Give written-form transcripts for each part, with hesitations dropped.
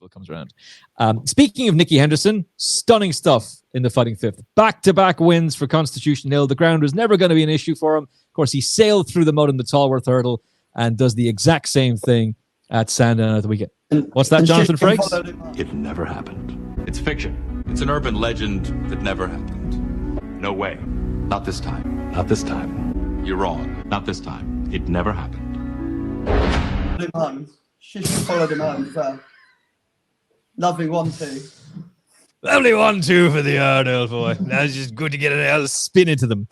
Festival comes around. Speaking of Nicky Henderson, stunning stuff in the Fighting Fifth. Back-to-back wins for Constitution Hill. The ground was never going to be an issue for him. Of course, he sailed through the mud in the Tallworth Hurdle and does the exact same thing at Sandown at the weekend. What's that, Jonathan Frakes? It never happened. It's fiction. It's an urban legend that never happened. No way. Not this time. Not this time. You're wrong. Not this time. It never happened. She followed him home as well. Lovely 1-2. Lovely 1-2 for the Arnold boy. That's just good to get a spin into them.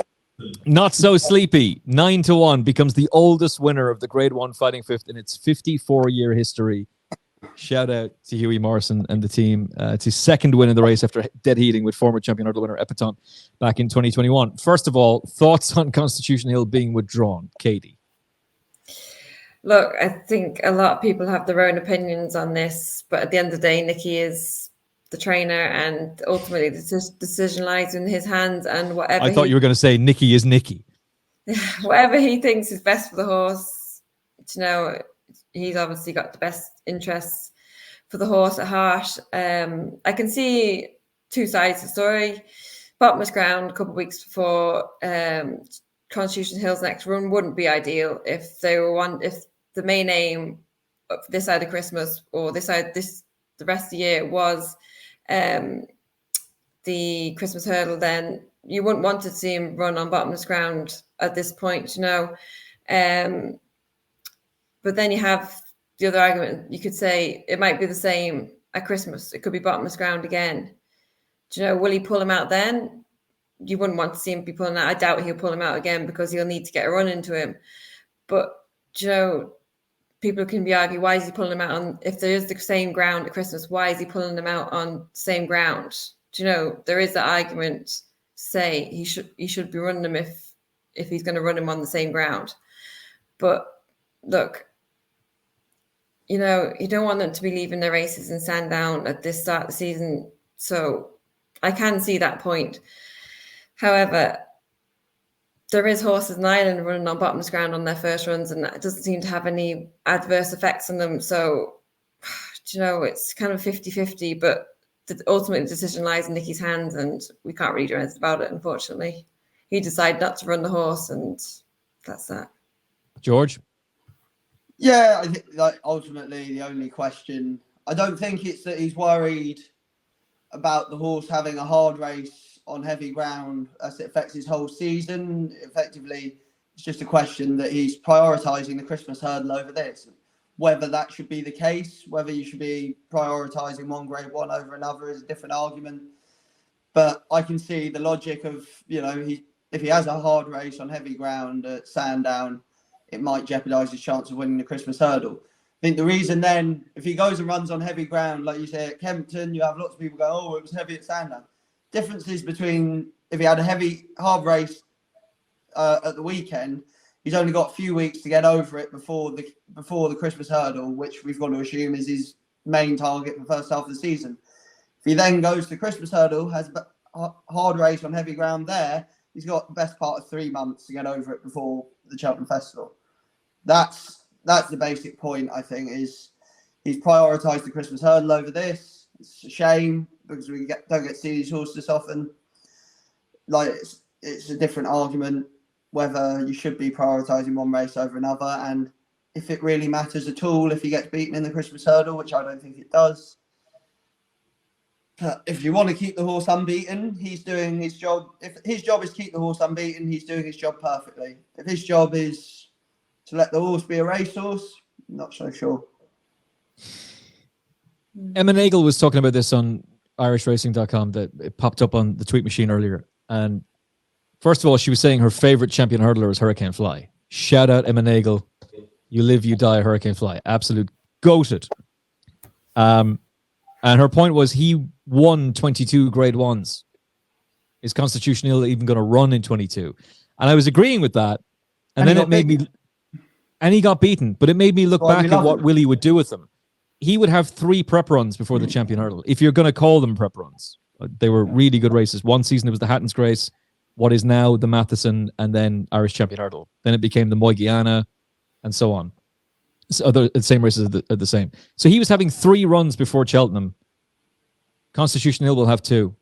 Not So Sleepy, 9-1, becomes the oldest winner of the Grade 1 Fighting Fifth in its 54-year history. Shout out to Hughie Morrison and the team. It's his second win in the race after dead heating with former champion hurdle winner Epiton back in 2021. First of all, thoughts on Constitution Hill being withdrawn? Katie. Look, I think a lot of people have their own opinions on this, but at the end of the day, Nicky is the trainer, and ultimately the decision lies in his hands. And whatever I thought you were going to say Nicky is Nicky. Whatever he thinks is best for the horse, he's obviously got the best interests for the horse at heart. I can see two sides of the story. Bottomless ground a couple of weeks before Constitution Hill's next run wouldn't be ideal if the main aim of this side of Christmas or the rest of the year was the Christmas hurdle. Then you wouldn't want to see him run on bottomless ground at this point, But then you have the other argument. You could say it might be the same at Christmas. It could be bottomless ground again. Will he pull him out then? You wouldn't want to see him be pulling out. I doubt he'll pull him out again because he'll need to get a run into him. But, people can be arguing, why is he pulling him out on, if there is the same ground at Christmas, why is he pulling them out on the same ground? There is that argument to say he should be running them if he's going to run him on the same ground. But look, you don't want them to be leaving their races in Sandown at this start of the season. So I can see that point. However, there is horses in Ireland running on bottomless ground on their first runs, and that doesn't seem to have any adverse effects on them. So, it's kind of 50-50, but the ultimate decision lies in Nicky's hands, and we can't really do anything about it, unfortunately. He decided not to run the horse, and that's that. George? Yeah, I think ultimately the only question, I don't think it's that he's worried about the horse having a hard race on heavy ground as it affects his whole season. Effectively, it's just a question that he's prioritising the Christmas hurdle over this. Whether that should be the case, whether you should be prioritising one Grade 1 over another is a different argument. But I can see the logic of, if he has a hard race on heavy ground at Sandown, it might jeopardise his chance of winning the Christmas hurdle. I think the reason then, if he goes and runs on heavy ground, like you say at Kempton, you have lots of people go, oh, it was heavy at Sandown. Differences between if he had a hard race at the weekend, he's only got a few weeks to get over it before the Christmas hurdle, which we've got to assume is his main target for the first half of the season. If he then goes to the Christmas hurdle, has a hard race on heavy ground there, he's got the best part of 3 months to get over it before the Cheltenham Festival. That's the basic point, I think, is he's prioritised the Christmas hurdle over this. It's a shame because we don't get to see these horses often. It's a different argument whether you should be prioritising one race over another, and if it really matters at all if he gets beaten in the Christmas hurdle, which I don't think it does. If you want to keep the horse unbeaten, he's doing his job. If his job is to keep the horse unbeaten, he's doing his job perfectly. If his job is to let the horse be a racehorse, I'm not so sure. Emma Nagel was talking about this on irishracing.com, that it popped up on the tweet machine earlier. And first of all, she was saying her favorite champion hurdler is Hurricane Fly. Shout out Emma Nagel. You live, you die, Hurricane Fly. Absolute goated. And her point was he won 22 Grade 1s. Is Constitution Hill even going to run in 22? And I was agreeing with that. And then it made me... And he got beaten. But it made me look back at what Willie would do with them. He would have 3 prep runs before the champion hurdle, if you're going to call them prep runs. They were really good races. One season it was the Hatton's Grace, what is now the Matheson, and then Irish champion hurdle. Then it became the Moygiana, and so on. the same races are the same. So he was having 3 runs before Cheltenham. Constitution Hill will have 2.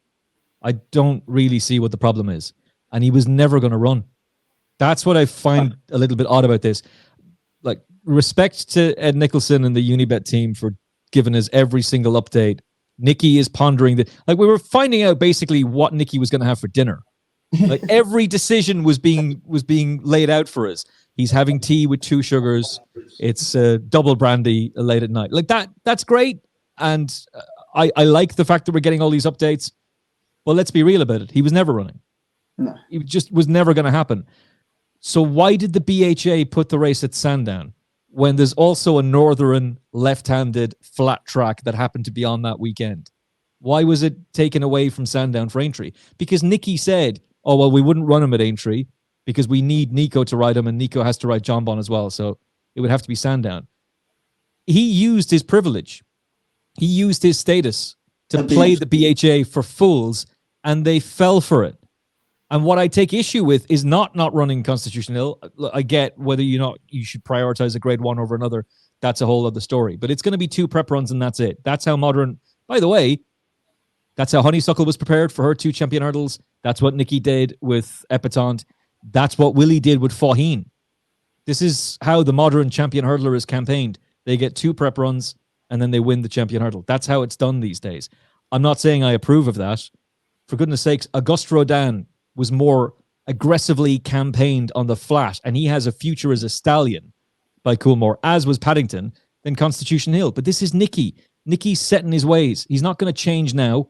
I don't really see what the problem is. And he was never going to run. That's what I find a little bit odd about this. Like, respect to Ed Nicholson and the Unibet team for giving us every single update. Nicky is pondering we were finding out basically what Nicky was going to have for dinner. Like, every decision was being laid out for us. He's having tea with 2 sugars. It's double brandy late at night. Like that's great. And I like the fact that we're getting all these updates. Well, let's be real about it. He was never running. No. It just was never going to happen. So why did the BHA put the race at Sandown when there's also a northern left-handed flat track that happened to be on that weekend? Why was it taken away from Sandown for Aintree? Because Nicky said, oh, well, we wouldn't run him at Aintree because we need Nico to ride him, and Nico has to ride Jonbon as well. So it would have to be Sandown. He used his privilege. He used his status to play the BHA for fools, and they fell for it. And what I take issue with is not running Constitution Hill. I get whether you should prioritize a grade 1 over another. That's a whole other story. But it's going to be 2 prep runs, and that's it. That's how modern. By the way, that's how Honeysuckle was prepared for her 2 champion hurdles. That's what Nicky did with Epatante. That's what Willie did with Faugheen. This is how the modern champion hurdler is campaigned. They get 2 prep runs, and then they win the champion hurdle. That's how it's done these days. I'm not saying I approve of that. For goodness sakes, Auguste Rodin was more aggressively campaigned on the flat, and he has a future as a stallion by Coolmore, as was Paddington, than Constitution Hill. But this is Nicky. Nicky's set in his ways. He's not going to change now.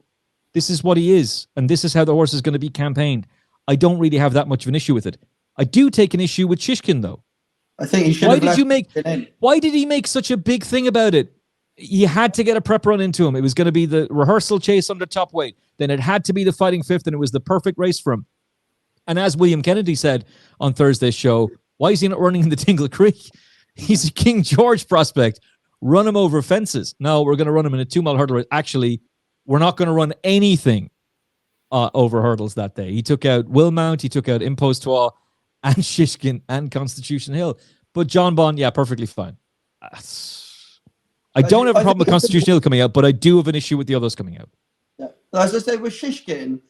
This is what he is, and this is how the horse is going to be campaigned. I don't really have that much of an issue with it. I do take an issue with Shishkin, though. I think he should Why did he make such a big thing about it? He had to get a prep run into him. It was going to be the rehearsal chase under top weight. Then it had to be the fighting fifth, and it was the perfect race for him. And as William Kennedy said on Thursday's show, why is he not running in the Tingle Creek? He's a King George prospect. Run him over fences. No, we're going to run him in a 2-mile hurdle race. Actually, we're not going to run anything over hurdles that day. He took out Wilmount, he took out Impostoire and Shishkin and Constitution Hill. But Jonbon, yeah, perfectly fine. I don't have a problem with Constitution Hill coming out, but I do have an issue with the others coming out. Yeah. As I say, with Shishkin,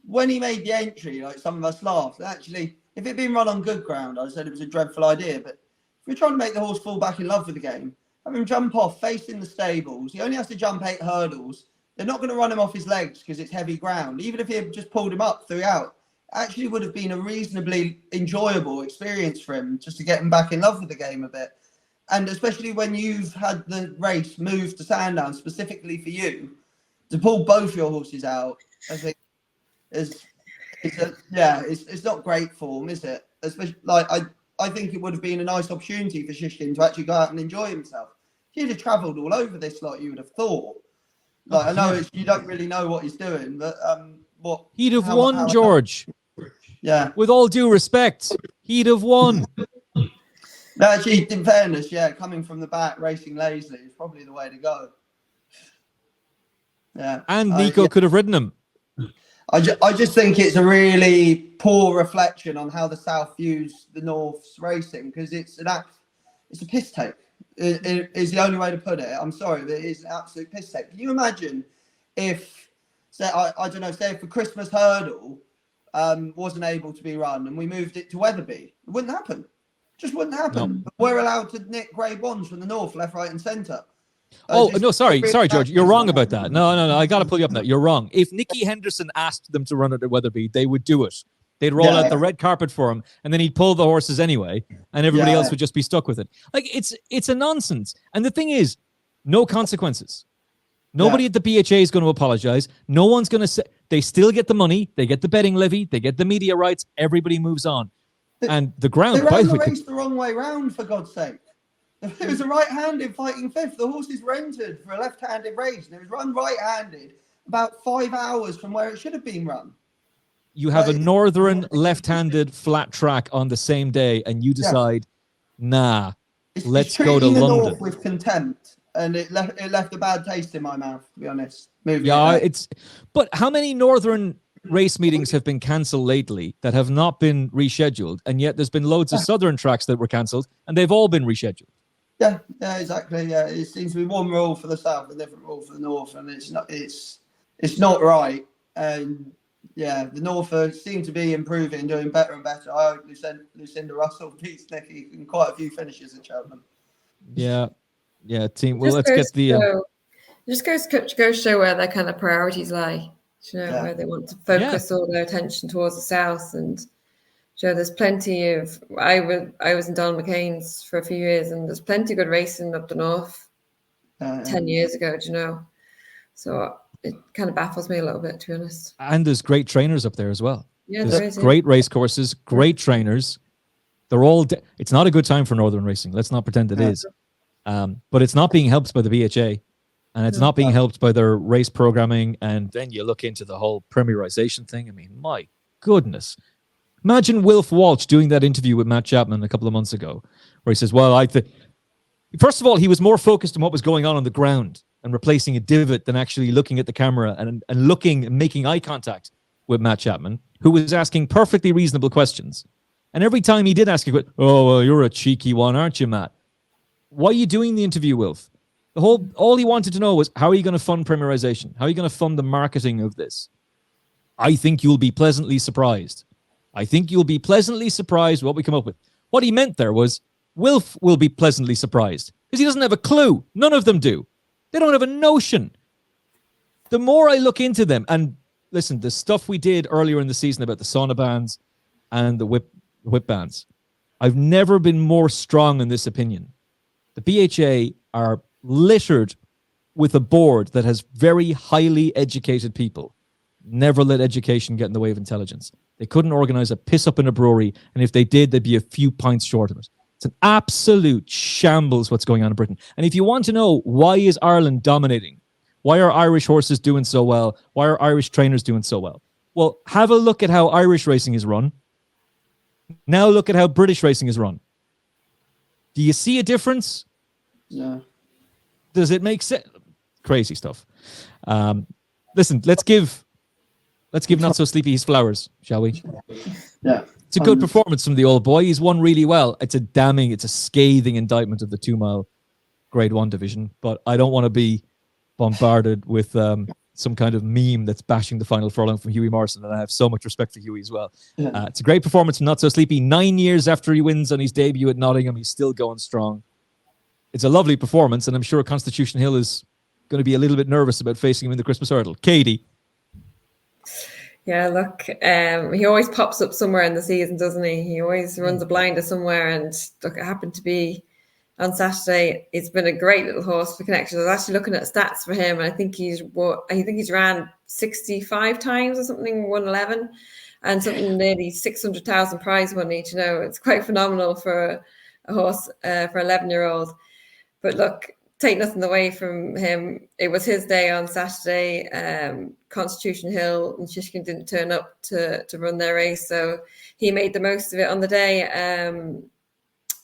when he made the entry, like some of us laughed. Actually, if it had been run on good ground, I said it was a dreadful idea. But if you're trying to make the horse fall back in love with the game, have him jump off facing the stables. He only has to jump 8 hurdles. They're not going to run him off his legs because it's heavy ground. Even if he had just pulled him up throughout, actually would have been a reasonably enjoyable experience for him just to get him back in love with the game a bit. And especially when you've had the race moved to Sandown specifically for you, to pull both your horses out, I think it's not great form, is it? Especially I think it would have been a nice opportunity for Shishkin to actually go out and enjoy himself. He'd have travelled all over this, like you would have thought. Like I know you don't really know what he's doing, but he'd have won, George. Yeah. With all due respect, he'd have won. No, actually, in fairness, yeah, coming from the back, racing lazily is probably the way to go. Yeah. And Nico could have ridden him. I just think it's a really poor reflection on how the South views the North's racing, because it's a piss take. It is the only way to put it. I'm sorry, but it is an absolute piss take. Can you imagine if, say, I don't know, say if the Christmas hurdle wasn't able to be run and we moved it to Wetherby? It wouldn't happen. Just wouldn't happen. No. We're allowed to nick grade 1s from the North, left, right, and centre. Sorry, George. You're wrong about that. No. I got to pull you up on that. You're wrong. If Nicky Henderson asked them to run it at Wetherby, they would do it. They'd roll out the red carpet for him, and then he'd pull the horses anyway, and everybody else would just be stuck with it. Like, it's a nonsense. And the thing is, no consequences. Nobody at the BHA is going to apologize. No one's going to say. They still get the money. They get the betting levy. They get the media rights. Everybody moves on. And the ground. They ran the race the wrong way round, for God's sake. If it was a right-handed fighting fifth, the horse is rented for a left-handed race, and it was run right-handed about 5 hours from where it should have been run. You have a northern left-handed flat track on the same day, and you decide, let's go to London. North with contempt, and it left a bad taste in my mouth, to be honest. But how many northern race meetings have been cancelled lately that have not been rescheduled, and yet there's been loads of southern tracks that were cancelled, and they've all been rescheduled. Yeah, exactly. Yeah, it seems to be one rule for the south, a different rule for the north, and it's not right. And yeah, the north seem to be improving, doing better and better. I hope Lucinda Russell beats Nikki in quite a few finishes at Cheltenham. Yeah, team. Well, Just let's goes get the. to just goes to show where their kind of priorities lie. Where they want to focus all their attention towards the south, and there's plenty of. I was in Donald McCain's for a few years, and there's plenty of good racing up the north. 10 years ago, so it kind of baffles me a little bit, to be honest. And there's great trainers up there as well. Yeah, there's there is, great race courses, great trainers. They're all. It's not a good time for Northern racing. Let's not pretend it is. But it's not being helped by the BHA, and it's not being helped by their race programming. And then you look into the whole premierization thing. I mean, my goodness. Imagine Wilf Walsh doing that interview with Matt Chapman a couple of months ago, where he says, well, first of all, he was more focused on what was going on the ground and replacing a divot than actually looking at the camera and looking and making eye contact with Matt Chapman, who was asking perfectly reasonable questions. And every time he did ask a question, oh, well, you're a cheeky one, aren't you, Matt? Why are you doing the interview, Wilf? All he wanted to know was, how are you going to fund premierization? How are you going to fund the marketing of this? I think you'll be pleasantly surprised. What we come up with. What he meant there was, Wilf will be pleasantly surprised because he doesn't have a clue. None of them do. They don't have a notion. The more I look into them, and listen, the stuff we did earlier in the season about the sauna bands and the whip bands, I've never been more strong in this opinion. The BHA are littered with a board that has very highly educated people. Never let education get in the way of intelligence. They couldn't organize a piss up in a brewery, and if they did, they'd be a few pints short of it. It's an absolute shambles what's going on in Britain. And if you want to know why is Ireland dominating, why are Irish horses doing so well, why are Irish trainers doing so well, well, have a look at how Irish racing is run. Now look at how British racing is run. Do you see a difference? Yeah. Does it make sense? Crazy stuff. Listen, let's give Not So Sleepy his flowers, shall we? Yeah. It's a good performance from the old boy. He's won really well. It's a scathing indictment of the 2 mile Grade 1 division, but I don't want to be bombarded with some kind of meme that's bashing the Final Furlong from Hughie Morrison, and I have so much respect for Hughie as well. Yeah. It's a great performance from Not So Sleepy. 9 years after he wins on his debut at Nottingham, he's still going strong. It's a lovely performance, and I'm sure Constitution Hill is going to be a little bit nervous about facing him in the Christmas hurdle. Katie. Yeah, look, he always pops up somewhere in the season, doesn't he? He always runs a blinder somewhere, and look, it happened to be on Saturday. It's been a great little horse for connections. I was actually looking at stats for him, and I think he's ran 65 times or something, 111, and something nearly 600,000 prize money. It's quite phenomenal for a horse for 11-year-old. But look, take nothing away from him. It was his day on Saturday. Constitution Hill and Shishkin didn't turn up to run their race, so he made the most of it on the day.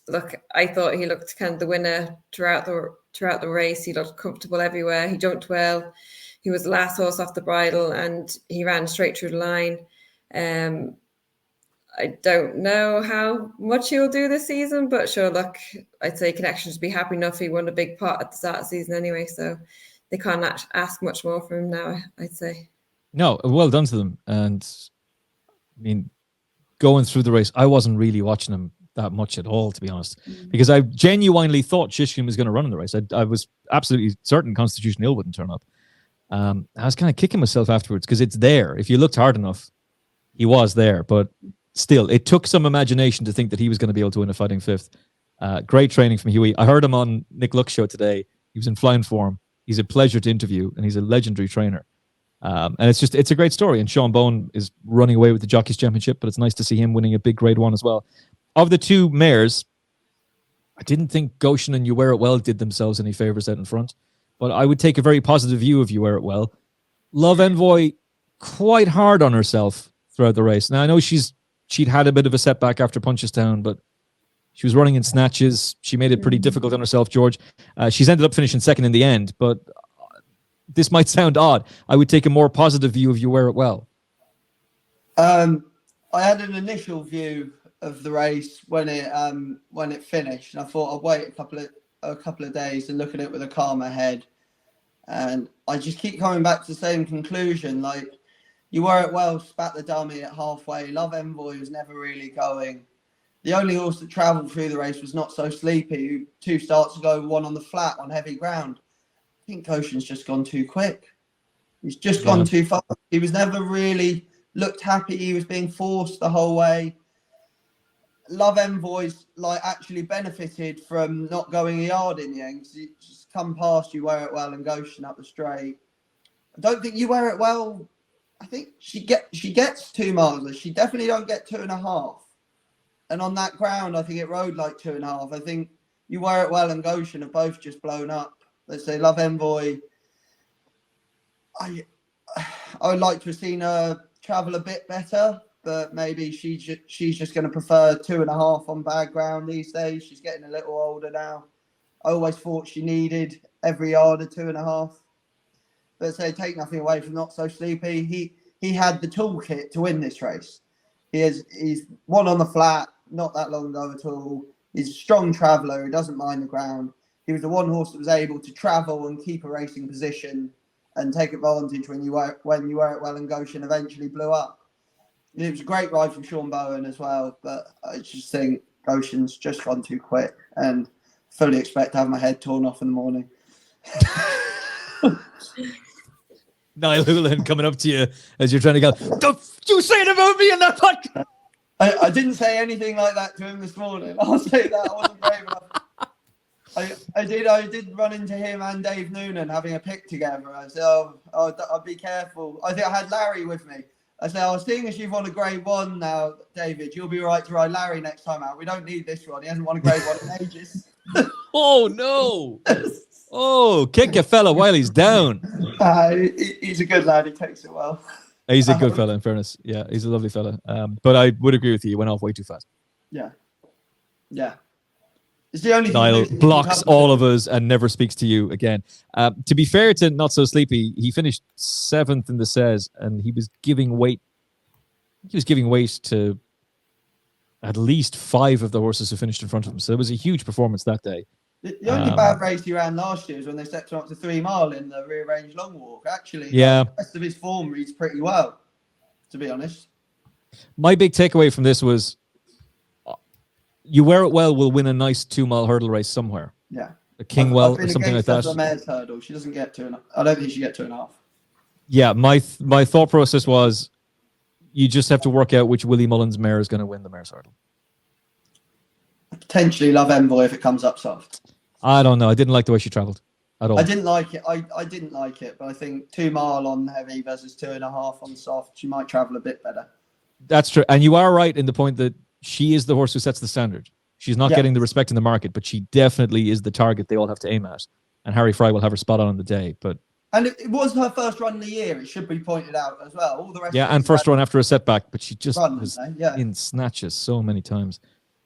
Look, I thought he looked kind of the winner throughout the race. He looked comfortable everywhere. He jumped well. He was the last horse off the bridle, and he ran straight through the line. I don't know how much he'll do this season, but sure, look, I'd say Connections would be happy enough. He won a big pot at the start of the season anyway, so they can't ask much more from him now, I'd say. No, well done to them. And I mean, going through the race, I wasn't really watching him that much at all, to be honest, because I genuinely thought Shishkin was going to run in the race. I was absolutely certain Constitution Hill wouldn't turn up. I was kind of kicking myself afterwards because it's there. If you looked hard enough, he was there, but still, it took some imagination to think that he was going to be able to win a fighting fifth. Great training from Hughie. I heard him on Nick Luck's show today. He was in flying form. He's a pleasure to interview, and he's a legendary trainer. And it's a great story. And Jonbon is running away with the Jockeys Championship, but it's nice to see him winning a big Grade 1 as well. Of the two mares, I didn't think Goshen and You Wear It Well did themselves any favors out in front, but I would take a very positive view of You Wear It Well. Love Envoy, quite hard on herself throughout the race. Now, I know she'd had a bit of a setback after Punchestown, but she was running in snatches. She made it pretty difficult on herself, George. She's ended up finishing second in the end, but this might sound odd. I would take a more positive view of You Wear It Well. I had an initial view of the race when it finished, and I thought I'd wait a couple of a couple of days and look at it with a calmer head. And I just keep coming back to the same conclusion. Like, You Wear It Well spat the dummy at halfway. Love Envoy was never really going. The only horse that travelled through the race was Not So Sleepy, who 2 starts ago won on the flat on heavy ground. I think Goshen's just gone too quick. He's just gone too far. He was never really looked happy. He was being forced the whole way. Love Envoy's actually benefited from not going a yard in the end, because he just come past You Wear It Well and Goshen up the straight. I don't think You Wear It Well. I think she gets 2 miles. She definitely don't get 2.5. And on that ground, I think it rode like 2.5. I think You Wear It Well and Goshen have both just blown up. Let's say Love Envoy. I would like to have seen her travel a bit better, but maybe she's just going to prefer 2.5 on bad ground these days. She's getting a little older now. I always thought she needed every yard of 2.5. But say, take nothing away from Not So Sleepy. He had the toolkit to win this race. He's won on the flat not that long ago at all. He's a strong traveller. He doesn't mind the ground. He was the one horse that was able to travel and keep a racing position and take advantage when You Wear It Well and Goshen eventually blew up. It was a great ride from Sean Bowen as well, but I just think Goshen's just gone too quick and fully expect to have my head torn off in the morning. Niall Houlihan coming up to you as you're trying to go, don't you say it about me in that podcast. I didn't say anything like that to him this morning. I'll say that. I wasn't brave enough. I did run into him and Dave Noonan having a pick together. I said, I'd be careful. I think I had Larry with me. I said, I was seeing as you've won a grade 1 now, David, you'll be right to ride Larry next time out. We don't need this one. He hasn't won a grade 1 in ages. Oh, no. Oh, kick a fella while he's down. He's a good lad. He takes it well. He's a good fella, in fairness. Yeah, he's a lovely fella. But I would agree with you. He went off way too fast. Yeah. It's the only thing. Niall blocks all of us and never speaks to you again. To be fair to Not So Sleepy, he finished 7th in the Says, and he was giving weight. He was giving weight to at least 5 of the horses who finished in front of him. So it was a huge performance that day. The only bad race he ran last year was when they stepped him up to 3 mile in the rearranged long walk. Actually, yeah, the rest of his form reads pretty well, to be honest. My big takeaway from this was You Wear It Well will win a nice 2 mile hurdle race somewhere. Yeah. A Kingwell or something like that. The mare's hurdle. She doesn't get 2.5. I don't think she get 2.5. Yeah, my thought process was you just have to work out which Willie Mullins mare is going to win the mare's hurdle. Potentially Love Envoy if it comes up soft. I don't know. I didn't like the way she travelled at all. I didn't like it. I didn't like it, but I think 2 mile on heavy versus 2.5 on soft, she might travel a bit better. That's true. And you are right in the point that she is the horse who sets the standard. She's not getting the respect in the market, but she definitely is the target they all have to aim at. And Harry Fry will have her spot on the day. And it was her first run of the year, it should be pointed out as well. All the rest and first run after a setback, but she just was yeah. in snatches so many times.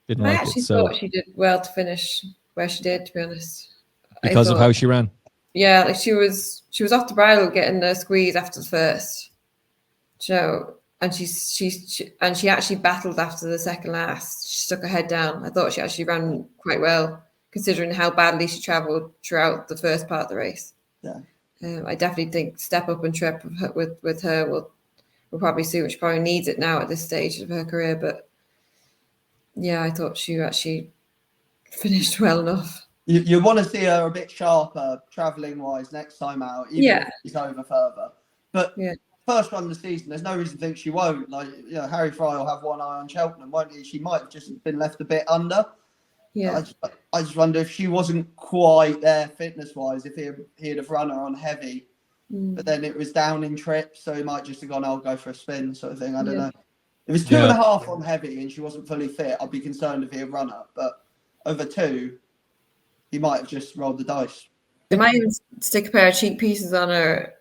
Didn't I like actually it. So thought she did well to finish where she did, to be honest. because of how she ran. Yeah, like she was off the bridle getting the squeeze after the first. And she actually battled after the second last. She stuck her head down. I thought she actually ran quite well, considering how badly she travelled throughout the first part of the race. Yeah. I definitely think step up and trip with her will probably suit her. She probably needs it now at this stage of her career. But yeah, I thought she actually finished well enough. You want to see her a bit sharper travelling wise next time out, even if she's over further. But first run of the season, there's no reason to think she won't. Harry Fry will have one eye on Cheltenham, won't he? She might have just been left a bit under. Yeah. I just wonder if she wasn't quite there fitness-wise, if he'd have run her on heavy. But then it was down in trips, so he might just have gone, I'll go for a spin sort of thing. I don't know. If it was 2.5 on heavy and she wasn't fully fit, I'd be concerned if he had run her. But over 2, he might have just rolled the dice. They might even stick a pair of cheek pieces on her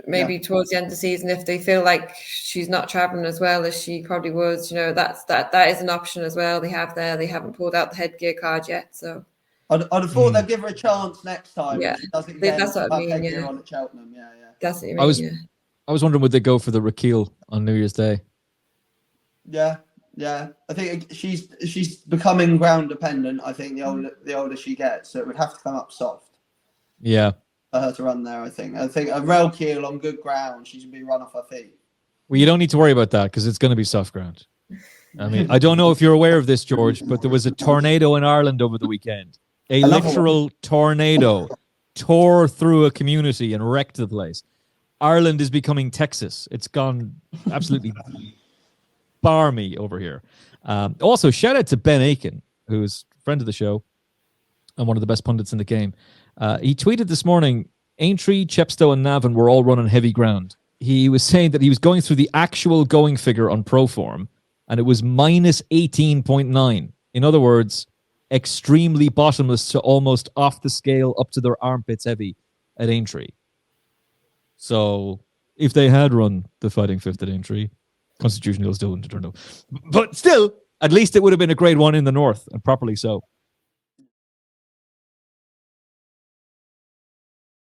maybe towards the end of the season if they feel like she's not travelling as well as she probably was. That is an option as well. They haven't pulled out the headgear card yet, so I'd have thought they'd give her a chance next time. Yeah, she does it again, that's what I mean. Headgear on at Cheltenham. Yeah. That's what I mean. I was wondering, would they go for the Rakeel on New Year's Day? Yeah, Yeah, I think she's becoming ground dependent. I think the older she gets, so it would have to come up soft. Yeah. For her to run there, I think a rail keel on good ground, she's gonna be run off her feet. Well, you don't need to worry about that because it's going to be soft ground. I mean, I don't know if you're aware of this, George, but there was a tornado in Ireland over the weekend. A literal tornado tore through a community and wrecked the place. Ireland is becoming Texas. It's gone absolutely barmy over here. Also, shout out to Ben Aiken, who's a friend of the show and one of the best pundits in the game. He tweeted this morning, Aintree, Chepstow and Navan were all running heavy ground. He was saying that he was going through the actual going figure on Proform, and it was minus 18.9. In other words, extremely bottomless to almost off the scale up to their armpits heavy at Aintree. So if they had run the Fighting Fifth at Aintree, Constitution Hill still wouldn't have turned up. But still, at least it would have been a grade one in the north, and properly so.